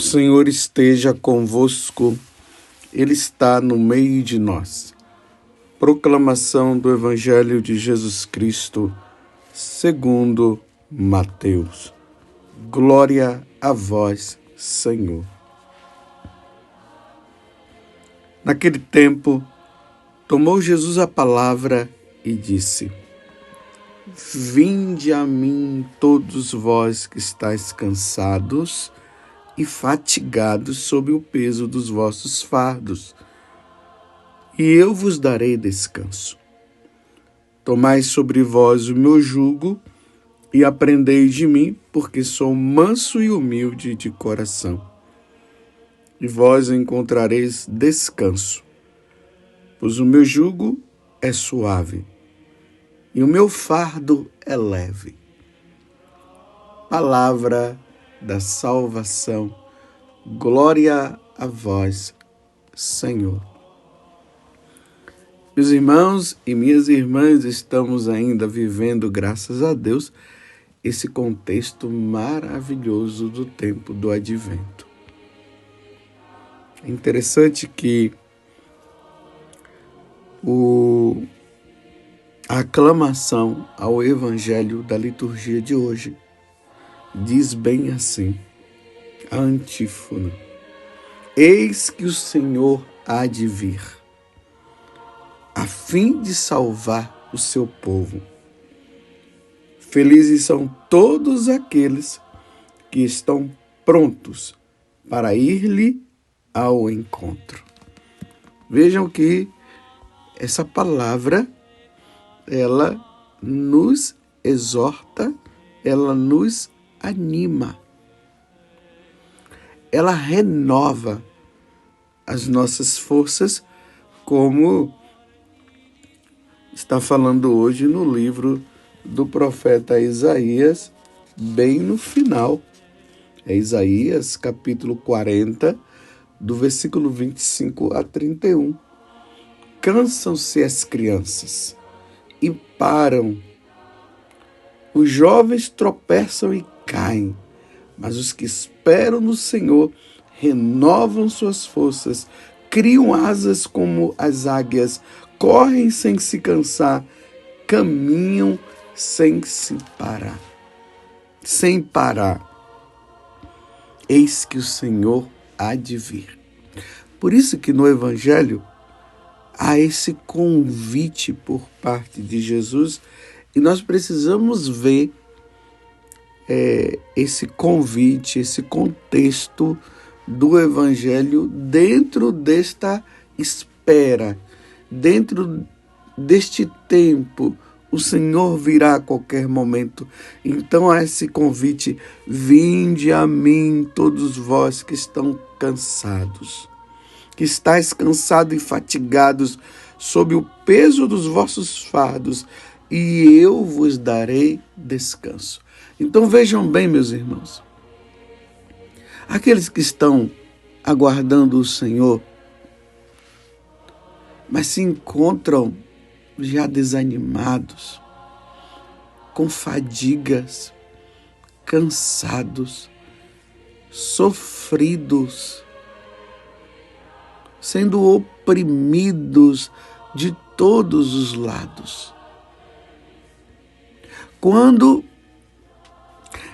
O Senhor esteja convosco, Ele está no meio de nós. Proclamação do Evangelho de Jesus Cristo, segundo Mateus. Glória a vós, Senhor. Naquele tempo, tomou Jesus a palavra e disse: Vinde a mim todos vós que estáis cansados e fatigados sob o peso dos vossos fardos, e eu vos darei descanso. Tomai sobre vós o meu jugo e aprendei de mim, porque sou manso e humilde de coração. E vós encontrareis descanso, pois o meu jugo é suave e o meu fardo é leve. Palavra da salvação. Glória a vós, Senhor. Meus irmãos e minhas irmãs, estamos ainda vivendo, graças a Deus, esse contexto maravilhoso do tempo do Advento. É interessante que a aclamação ao Evangelho da liturgia de hoje diz bem assim, a antífona: Eis que o Senhor há de vir, a fim de salvar o seu povo. Felizes são todos aqueles que estão prontos para ir-lhe ao encontro. Vejam que essa palavra, ela nos exorta, ela nos anima. Ela renova as nossas forças, como está falando hoje no livro do profeta Isaías, bem no final. É Isaías, capítulo 40, do versículo 25 a 31. Cansam-se as crianças e param. Os jovens tropeçam e caem, mas os que esperam no Senhor renovam suas forças, criam asas como as águias, correm sem se cansar, caminham sem parar. Eis que o Senhor há de vir. Por isso que no Evangelho há esse convite por parte de Jesus, e nós precisamos ver esse convite, esse contexto do Evangelho dentro desta espera, dentro deste tempo. O Senhor virá a qualquer momento. Então há esse convite: vinde a mim todos vós que estão cansados, que estáis cansados e fatigados sob o peso dos vossos fardos, e eu vos darei descanso. Então vejam bem, meus irmãos, aqueles que estão aguardando o Senhor, mas se encontram já desanimados, com fadigas, cansados, sofridos, sendo oprimidos de todos os lados. Quando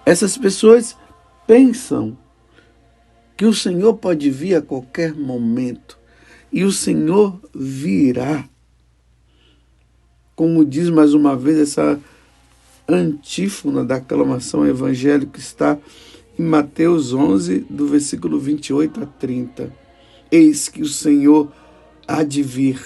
essas pessoas pensam que o Senhor pode vir a qualquer momento, e o Senhor virá, como diz mais uma vez essa antífona da aclamação evangélica que está em Mateus 11, do versículo 28 a 30. Eis que o Senhor há de vir.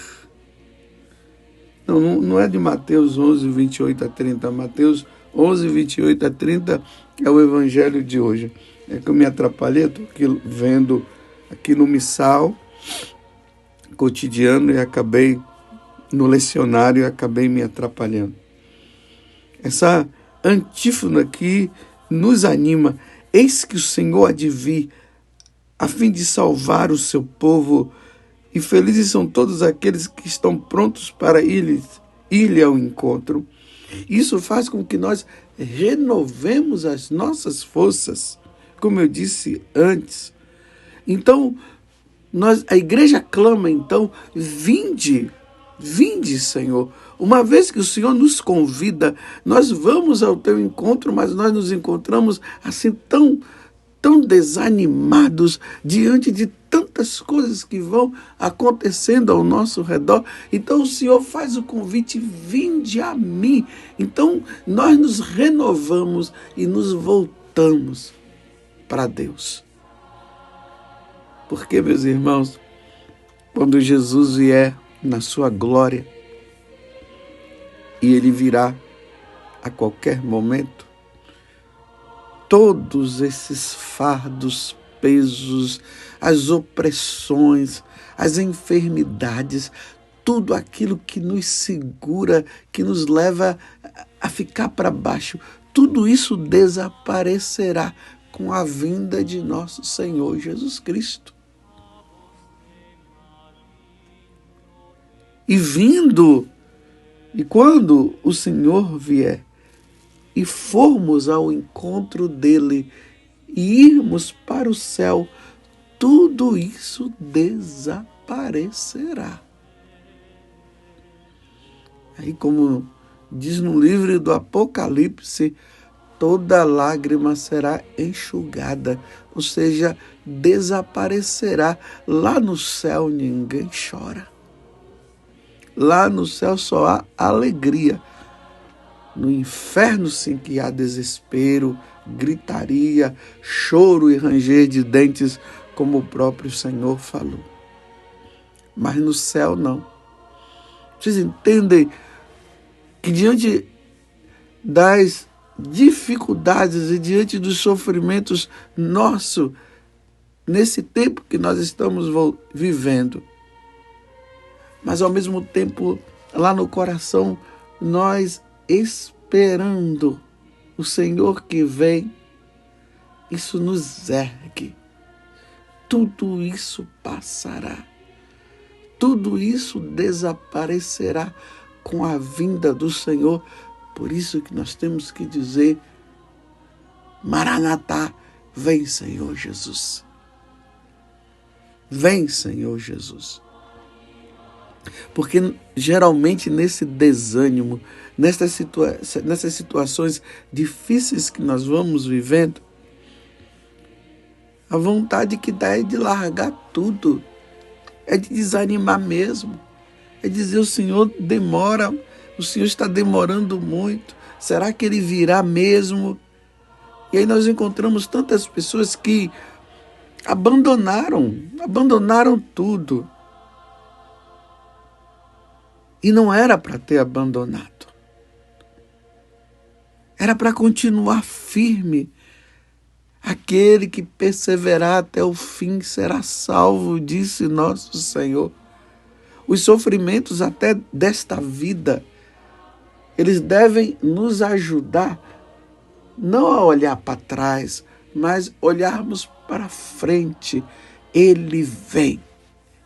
Não é de Mateus 11, 28 a 30. Mateus 11, 28 a 30 é o evangelho de hoje. É que eu me atrapalhei, estou aqui vendo aqui no missal cotidiano e acabei no lecionário e acabei me atrapalhando. Essa antífona aqui nos anima. Eis que o Senhor há de vir a fim de salvar o seu povo, e felizes são todos aqueles que estão prontos para ir-lhe ao encontro. Isso faz com que nós renovemos as nossas forças. Como eu disse antes, Então, a igreja clama, então, vinde, vinde, Senhor. Uma vez que o Senhor nos convida, nós vamos ao teu encontro, mas nós nos encontramos assim tão desanimados diante de tantas coisas que vão acontecendo ao nosso redor. Então o Senhor faz o convite, vinde a mim. Então nós nos renovamos e nos voltamos para Deus. Porque, meus irmãos, quando Jesus vier na sua glória, e Ele virá a qualquer momento, todos esses fardos, pesos, as opressões, as enfermidades, tudo aquilo que nos segura, que nos leva a ficar para baixo, tudo isso desaparecerá com a vinda de nosso Senhor Jesus Cristo. E vindo, e quando o Senhor vier e formos ao encontro dele e irmos para o céu, tudo isso desaparecerá. Aí, como diz no livro do Apocalipse, toda lágrima será enxugada, ou seja, desaparecerá. Lá no céu ninguém chora. Lá no céu só há alegria. No inferno, sim, que há desespero, gritaria, choro e ranger de dentes, como o próprio Senhor falou. Mas no céu, não. Vocês entendem que diante das dificuldades e diante dos sofrimentos nossos, nesse tempo que nós estamos vivendo, mas ao mesmo tempo, lá no coração, nós esperando o Senhor que vem, isso nos ergue. Tudo isso passará. Tudo isso desaparecerá com a vinda do Senhor. Por isso que nós temos que dizer: Maranatá, vem, Senhor Jesus. Vem, Senhor Jesus. Porque geralmente nesse desânimo, nessas situações difíceis que nós vamos vivendo, a vontade que dá é de largar tudo, é de desanimar mesmo, é dizer: o Senhor demora, o Senhor está demorando muito, será que Ele virá mesmo? E aí nós encontramos tantas pessoas que abandonaram tudo. E não era para ter abandonado. Era para continuar firme. Aquele que perseverar até o fim será salvo, disse nosso Senhor. Os sofrimentos até desta vida, eles devem nos ajudar não a olhar para trás, mas olharmos para frente. Ele vem,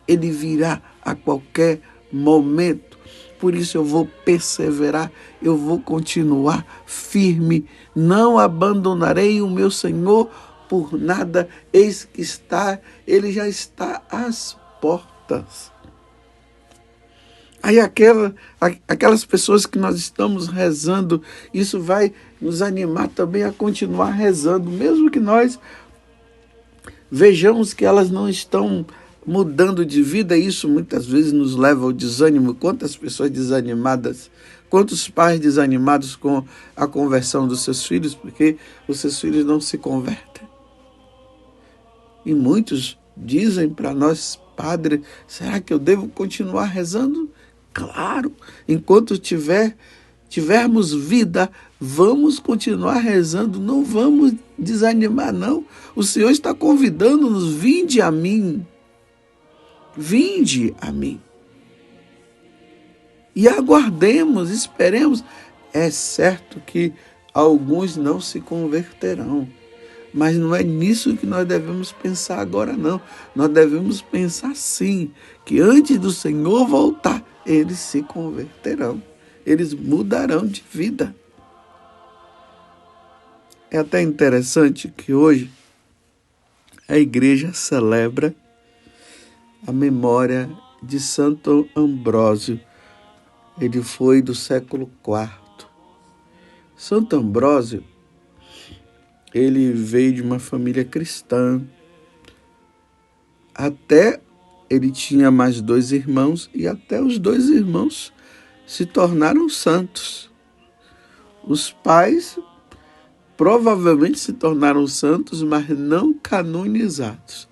Ele virá a qualquer momento. Por isso eu vou perseverar, eu vou continuar firme, não abandonarei o meu Senhor por nada, eis que Ele já está às portas. Aí aquelas pessoas que nós estamos rezando, isso vai nos animar também a continuar rezando, mesmo que nós vejamos que elas não estão mudando de vida. Isso muitas vezes nos leva ao desânimo. Quantas pessoas desanimadas, quantos pais desanimados com a conversão dos seus filhos, porque os seus filhos não se convertem. E muitos dizem para nós, padre, será que eu devo continuar rezando? Claro, enquanto tivermos vida, vamos continuar rezando, não vamos desanimar, não. O Senhor está convidando-nos: vinde a mim. Vinde a mim. E aguardemos, esperemos. É certo que alguns não se converterão, mas não é nisso que nós devemos pensar agora, não. Nós devemos pensar sim, que antes do Senhor voltar, eles se converterão, eles mudarão de vida. É até interessante que hoje a igreja celebra a memória de Santo Ambrósio. Ele foi do século IV. Santo Ambrósio, ele veio de uma família cristã. Até ele tinha mais 2 irmãos e até os 2 irmãos se tornaram santos. Os pais provavelmente se tornaram santos, mas não canonizados.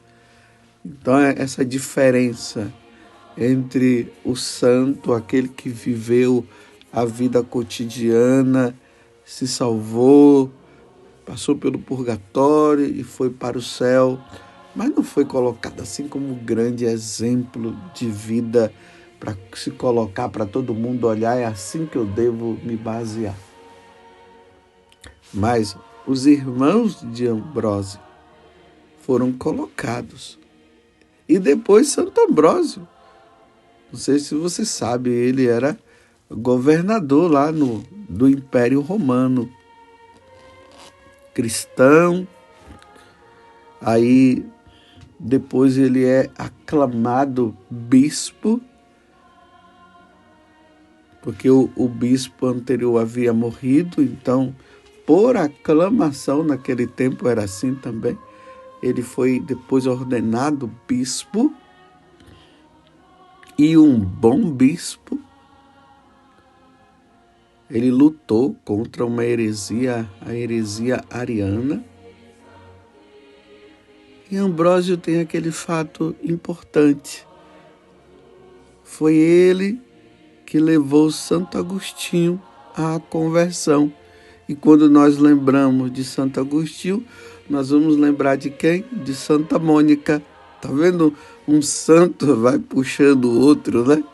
Então, essa diferença entre o santo, aquele que viveu a vida cotidiana, se salvou, passou pelo purgatório e foi para o céu, mas não foi colocado assim como um grande exemplo de vida para se colocar para todo mundo olhar, é assim que eu devo me basear. Mas os irmãos de Ambrósio foram colocados. E depois Santo Ambrósio, não sei se você sabe, ele era governador lá do Império Romano, cristão. Aí depois ele é aclamado bispo, porque o bispo anterior havia morrido, então por aclamação naquele tempo era assim também. Ele foi depois ordenado bispo, e um bom bispo. Ele lutou contra uma heresia, a heresia ariana. E Ambrósio tem aquele fato importante. Foi ele que levou Santo Agostinho à conversão. E quando nós lembramos de Santo Agostinho, nós vamos lembrar de quem? De Santa Mônica. Tá vendo? Um santo vai puxando o outro, né?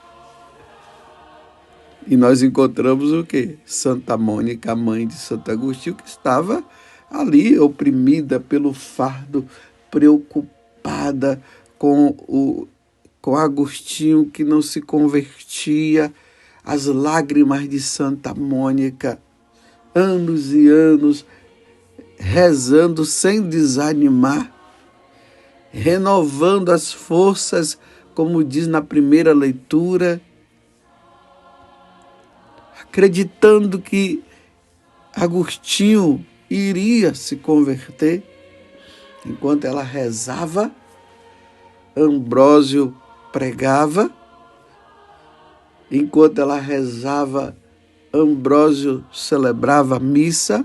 E nós encontramos o quê? Santa Mônica, a mãe de Santo Agostinho, que estava ali oprimida pelo fardo, preocupada com Agostinho que não se convertia, as lágrimas de Santa Mônica, anos e anos rezando sem desanimar, renovando as forças, como diz na primeira leitura, acreditando que Agostinho iria se converter. Enquanto ela rezava, Ambrósio pregava. Enquanto ela rezava, Ambrósio celebrava a missa.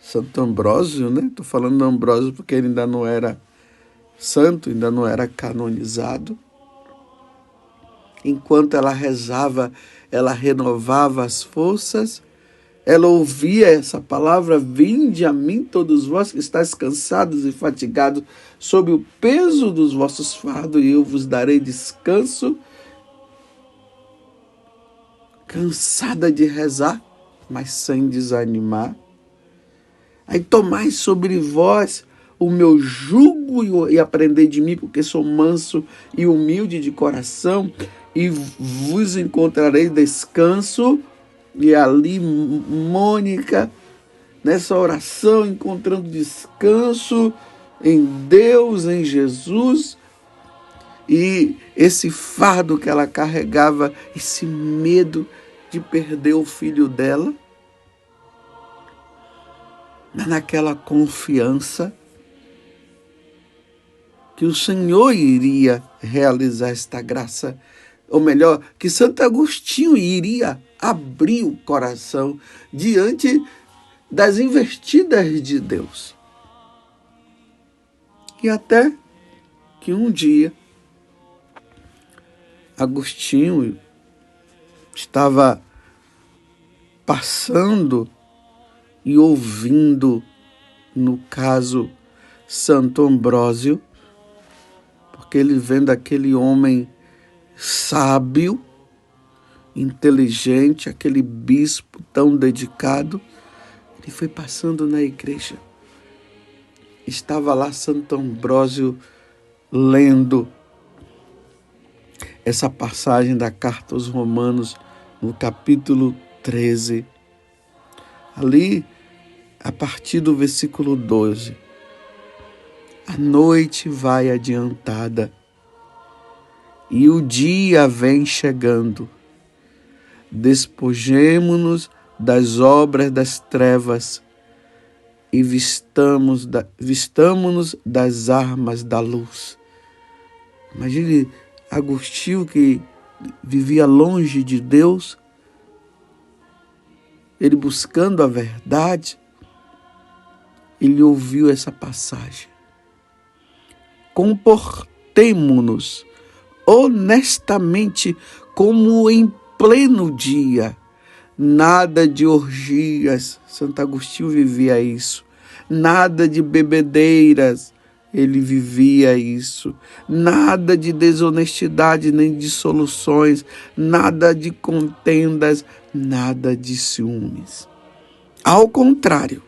Santo Ambrósio, né? Estou falando de Ambrósio porque ele ainda não era santo, ainda não era canonizado. Enquanto ela rezava, ela renovava as forças. Ela ouvia essa palavra: vinde a mim todos vós que estáis cansados e fatigados, sob o peso dos vossos fardos, e eu vos darei descanso. Cansada de rezar, mas sem desanimar. Aí tomai sobre vós o meu jugo e aprendei de mim, porque sou manso e humilde de coração, e vos encontrarei descanso. E ali Mônica, nessa oração, encontrando descanso em Deus, em Jesus, e esse fardo que ela carregava, esse medo de perder o filho dela, mas naquela confiança que o Senhor iria realizar esta graça, ou melhor, que Santo Agostinho iria abrir o coração diante das investidas de Deus. E até que um dia Agostinho estava passando e ouvindo, no caso, Santo Ambrósio, porque ele vendo aquele homem sábio, inteligente, aquele bispo tão dedicado, ele foi passando na igreja. Estava lá Santo Ambrósio lendo essa passagem da carta aos Romanos, no capítulo 13. Ali, a partir do versículo 12. A noite vai adiantada e o dia vem chegando. Despojemo-nos das obras das trevas e vistamo-nos das armas da luz. Imagine Agostinho, que vivia longe de Deus, ele buscando a verdade, ele ouviu essa passagem. Comportemo-nos honestamente como em pleno dia. Nada de orgias, Santo Agostinho vivia isso. Nada de bebedeiras, ele vivia isso. Nada de desonestidade nem de dissoluções, nada de contendas, nada de ciúmes. Ao contrário,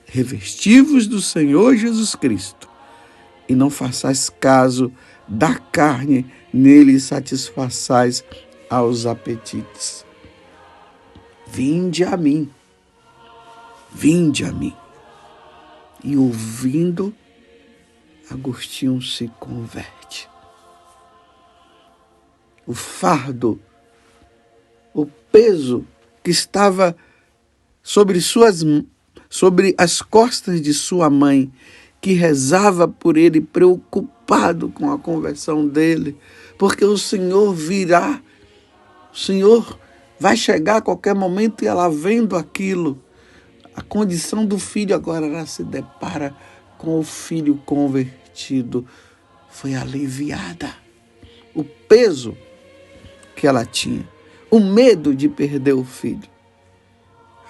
revesti-vos do Senhor Jesus Cristo e não façais caso da carne, nele satisfaçais aos apetites. Vinde a mim. E ouvindo, Agostinho se converte. O fardo, o peso que estava sobre as costas de sua mãe, que rezava por ele, preocupado com a conversão dele, porque o Senhor virá, o Senhor vai chegar a qualquer momento, e ela vendo aquilo, a condição do filho, agora ela se depara com o filho convertido, foi aliviada. O peso que ela tinha, o medo de perder o filho.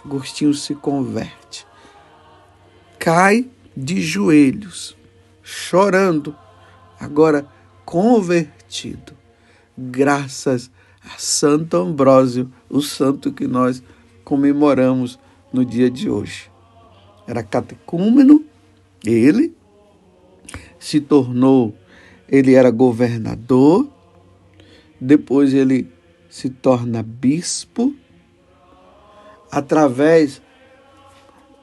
Agostinho se converte, cai de joelhos, chorando, agora convertido, graças a Santo Ambrósio, o santo que nós comemoramos no dia de hoje. Era catecúmeno, ele era governador, depois ele se torna bispo, através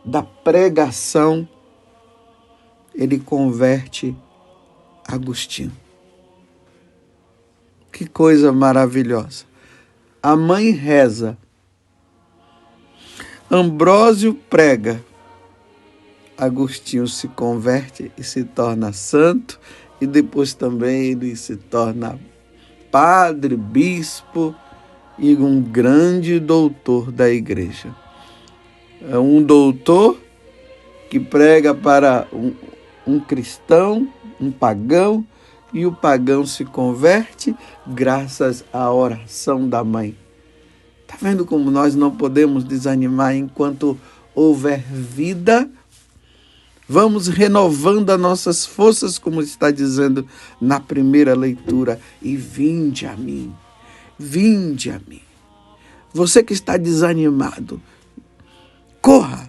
da pregação, ele converte Agostinho. Que coisa maravilhosa. A mãe reza, Ambrósio prega, Agostinho se converte e se torna santo, e depois também ele se torna padre, bispo e um grande doutor da igreja. É um doutor que prega para um cristão, um pagão, e o pagão se converte graças à oração da mãe. Está vendo como nós não podemos desanimar enquanto houver vida? Vamos renovando as nossas forças, como está dizendo na primeira leitura. E vinde a mim, vinde a mim. Você que está desanimado, corra,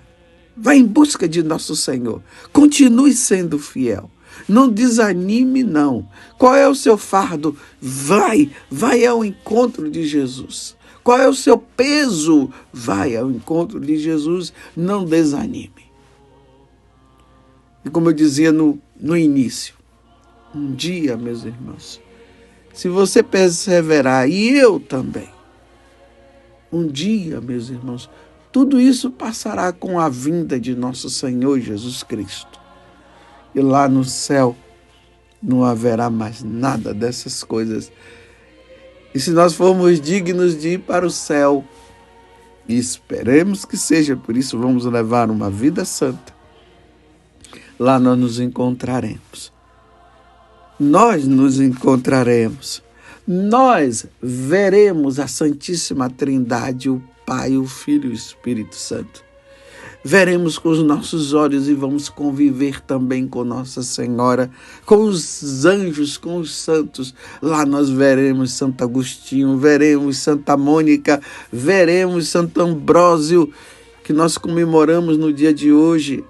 vá em busca de nosso Senhor. Continue sendo fiel. Não desanime, não. Qual é o seu fardo? Vai ao encontro de Jesus. Qual é o seu peso? Vai ao encontro de Jesus. Não desanime. E como eu dizia no início, um dia, meus irmãos, se você perseverar, e eu também, um dia, meus irmãos, tudo isso passará com a vinda de nosso Senhor Jesus Cristo. E lá no céu não haverá mais nada dessas coisas. E se nós formos dignos de ir para o céu, e esperemos que seja, por isso vamos levar uma vida santa, lá nós nos encontraremos. Nós nos encontraremos. Nós veremos a Santíssima Trindade, o Pai, o Filho e o Espírito Santo. Veremos com os nossos olhos e vamos conviver também com Nossa Senhora, com os anjos, com os santos. Lá nós veremos Santo Agostinho, veremos Santa Mônica, veremos Santo Ambrósio, que nós comemoramos no dia de hoje,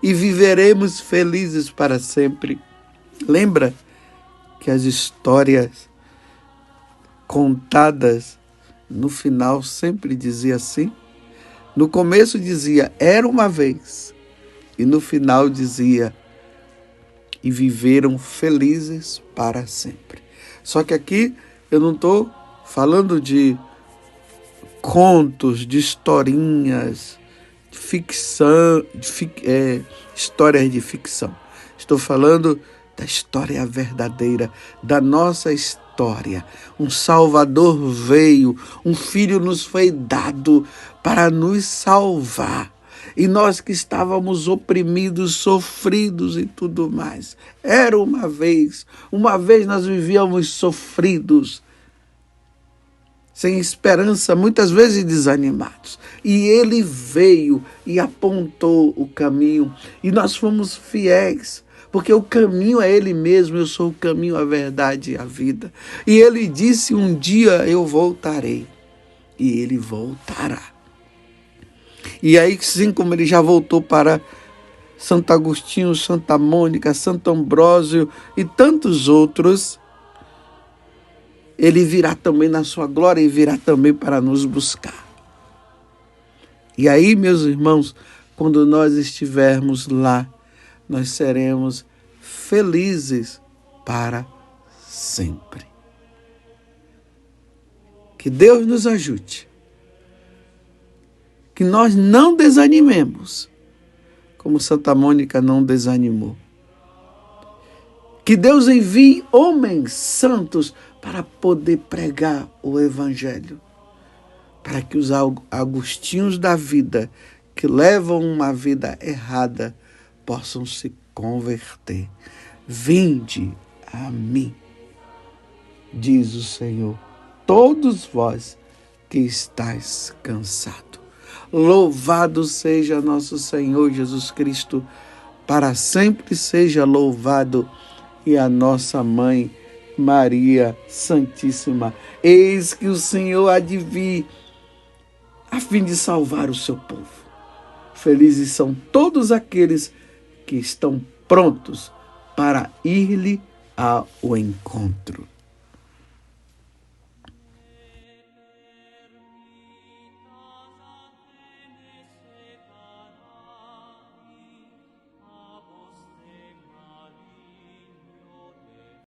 e viveremos felizes para sempre. Lembra que as histórias contadas no final sempre dizia assim? No começo dizia, era uma vez. E no final dizia, e viveram felizes para sempre. Só que aqui eu não estou falando de contos, de historinhas, de ficção, histórias de ficção. Estou falando da história verdadeira, da nossa história. Um Salvador veio, um Filho nos foi dado para nos salvar. E nós que estávamos oprimidos, sofridos e tudo mais. Era uma vez nós vivíamos sofridos, sem esperança, muitas vezes desanimados. E ele veio e apontou o caminho. E nós fomos fiéis, porque o caminho é ele mesmo. Eu sou o caminho, a verdade e a vida. E ele disse, um dia eu voltarei. E ele voltará. E aí, assim como ele já voltou para Santo Agostinho, Santa Mônica, Santo Ambrósio e tantos outros, ele virá também na sua glória e virá também para nos buscar. E aí, meus irmãos, quando nós estivermos lá, nós seremos felizes para sempre. Que Deus nos ajude. Que nós não desanimemos, como Santa Mônica não desanimou. Que Deus envie homens santos para poder pregar o Evangelho, para que os agostinhos da vida, que levam uma vida errada, possam se converter. Vinde a mim, diz o Senhor, todos vós que estáis cansados. Louvado seja nosso Senhor Jesus Cristo, para sempre seja louvado, e a nossa Mãe Maria Santíssima. Eis que o Senhor há de vir, a fim de salvar o seu povo. Felizes são todos aqueles que estão prontos para ir-lhe ao encontro.